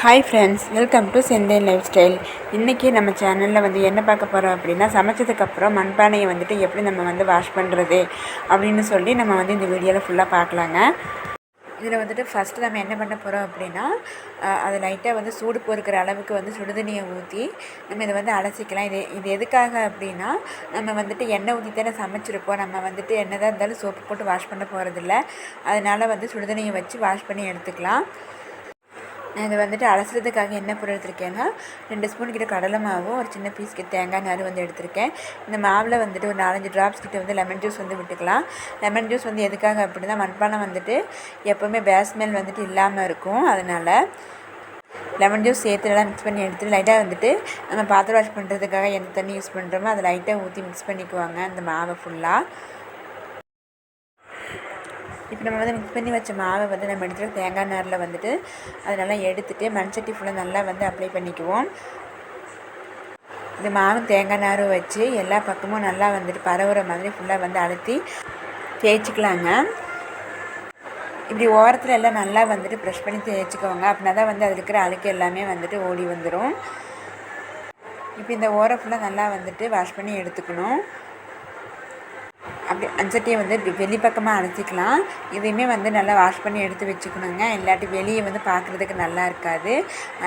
Hi friends, welcome to SenThen life style. இன்றைக்கி நம்ம சேனலில் என்ன பார்க்க போகிறோம் அப்படின்னா, சமைச்சதுக்கப்புறம் மண்பானையை எப்படி நம்ம வாஷ் பண்ணுறது அப்படின்னு சொல்லி நம்ம இந்த வீடியோவில் ஃபுல்லாக பார்க்கலாங்க. இதில் ஃபஸ்ட்டு நம்ம என்ன பண்ண போகிறோம் அப்படின்னா, அது லைட்டாக சூடு பொறுக்கிற அளவுக்கு சுடுதண்ணியை ஊற்றி நம்ம இதை அலசிக்கலாம். இது எதுக்காக அப்படின்னா, நம்ம எண்ணெய் ஊற்றி தானே சமைச்சிருப்போம். நம்ம என்ன தான் இருந்தாலும் சோப்பு போட்டு வாஷ் பண்ண போகிறதில்ல. அதனால் சுடுதண்ணியை வச்சு வாஷ் பண்ணி எடுத்துக்கலாம். நான் இதை அலசுறதுக்காக என்ன பொருள் எடுத்திருக்கேன்னா, 2 ஸ்பூன் கிட்ட கடலை மாவும் ஒரு சின்ன பீஸ் கிட்ட தேங்காய் நார் எடுத்திருக்கேன். இந்த மாவில் ஒரு 4-5 ட்ராப்ஸ் கிட்ட லெமன் ஜூஸ் விட்டுக்கலாம். லெமன் ஜூஸ் எதுக்காக அப்படின்னா, மண்பானை எப்போவுமே பேட் ஸ்மெல் இல்லாமல் இருக்கும். அதனால் லெமன் ஜூஸ் சேர்த்து நல்லா மிக்ஸ் பண்ணி எடுத்துட்டு லைட்டாக நம்ம பாத்திரம் வாஷ் பண்ணுறதுக்காக எந்த தண்ணி யூஸ் பண்ணுறோமோ அதை லைட்டாக ஊற்றி மிக்ஸ் பண்ணிக்குவாங்க அந்த மாவை ஃபுல்லாக. இப்போ நம்ம மிக்ஸ் பண்ணி வச்ச மாவை நம்ம எடுத்துகிட்டு தேங்காய் நாரில் அதெல்லாம் எடுத்துகிட்டு மண்சட்டி ஃபுல்லாக நல்லா அப்ளை பண்ணிக்குவோம். இந்த மாவு தேங்காய் நாரும் வச்சு எல்லா பக்கமும் நல்லா பரவுற மாதிரி ஃபுல்லாக அழுத்தி தேய்ச்சிக்கலாங்க. இப்படி ஓரத்தில் எல்லாம் நல்லா ப்ரெஷ் பண்ணி தேய்ச்சிக்கோங்க. அப்படின்னா தான் அதில் இருக்கிற அழுக்கு எல்லாமே ஓடி வந்துடும். இப்போ இந்த ஓரம் ஃபுல்லாக நல்லா வாஷ் பண்ணி எடுத்துக்கணும். அப்படி அஞ்சட்டியை வெளிப்பக்கமாக அலசிக்கலாம். இதையுமே நல்லா வாஷ் பண்ணி எடுத்து வச்சுக்கணுங்க. இல்லாட்டி வெளியே பார்க்குறதுக்கு நல்லா இருக்காது.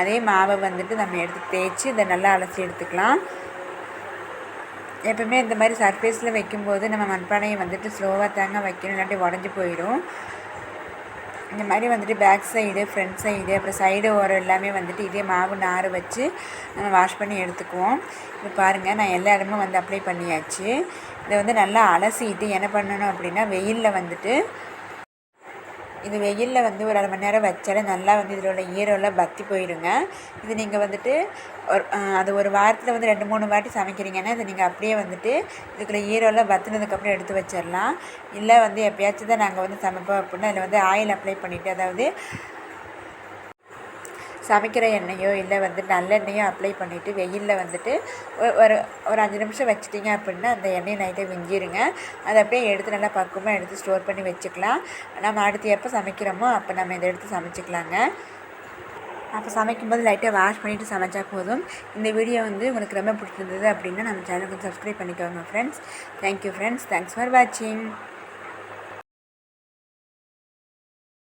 அதே மாவை நம்ம எடுத்து தேய்ச்சி இதை நல்லா அலசி எடுத்துக்கலாம். எப்பவுமே இந்த மாதிரி சர்ஃபேஸில் வைக்கும்போது நம்ம மண்பானையை ஸ்லோவாக தாங்க வைக்கணும், இல்லாட்டி உடஞ்சி போயிடும். இந்த மாதிரி பேக் சைடு, ஃப்ரண்ட் சைடு, அப்புறம் சைடு ஓரம் எல்லாமே இதே மாவு நார் வச்சு நம்ம வாஷ் பண்ணி எடுத்துக்குவோம். இப்போ பாருங்கள், நான் எல்லா இடமும் அப்ளை பண்ணியாச்சு. இதை நல்லா அலசிட்டு என்ன பண்ணணும் அப்படின்னா, வெயிலில் இது வெயிலில் ஒரு அரை மணி நேரம் வச்சாலே நல்லா இதில் உள்ள ஈரம்லாம் பற்றி போயிடுங்க. இது நீங்கள் அது ஒரு வாரத்தில் 2-3 வாட்டி சமைக்கிறீங்கன்னா இதை நீங்கள் அப்படியே இதுக்குள்ள ஈரம்லாம் பற்றினதுக்கப்புறம் எடுத்து வச்சிடலாம். இல்லை எப்பயாச்சும் தான் நாங்கள் சமைப்போம் அப்படின்னா அதில் ஆயில் அப்ளை பண்ணிவிட்டு, அதாவது சமைக்கிற எண்ணெயோ இல்லை நல்லெண்ணெயோ அப்ளை பண்ணிவிட்டு வெயிலில் ஒரு 5 நிமிஷம் வச்சிட்டிங்க அப்படின்னா அந்த எண்ணெயை லைட்டாக விஞ்சிருங்க. அதை அப்படியே எடுத்து நல்லா பக்குவமாக எடுத்து ஸ்டோர் பண்ணி வச்சுக்கலாம். நம்ம அடுத்து எப்போ சமைக்கிறோமோ அப்போ நம்ம இதை எடுத்து சமைச்சிக்கலாங்க. அப்போ சமைக்கும்போது லைட்டாக வாஷ் பண்ணிவிட்டு சமைச்சா போதும். இந்த வீடியோ உங்களுக்கு ரொம்ப பிடிச்சிருந்தது அப்படின்னா நம்ம சேனலுக்கு சப்ஸ்கிரைப் பண்ணிக்கோங்க friends. Thank you friends. Thanks for வாட்சிங்.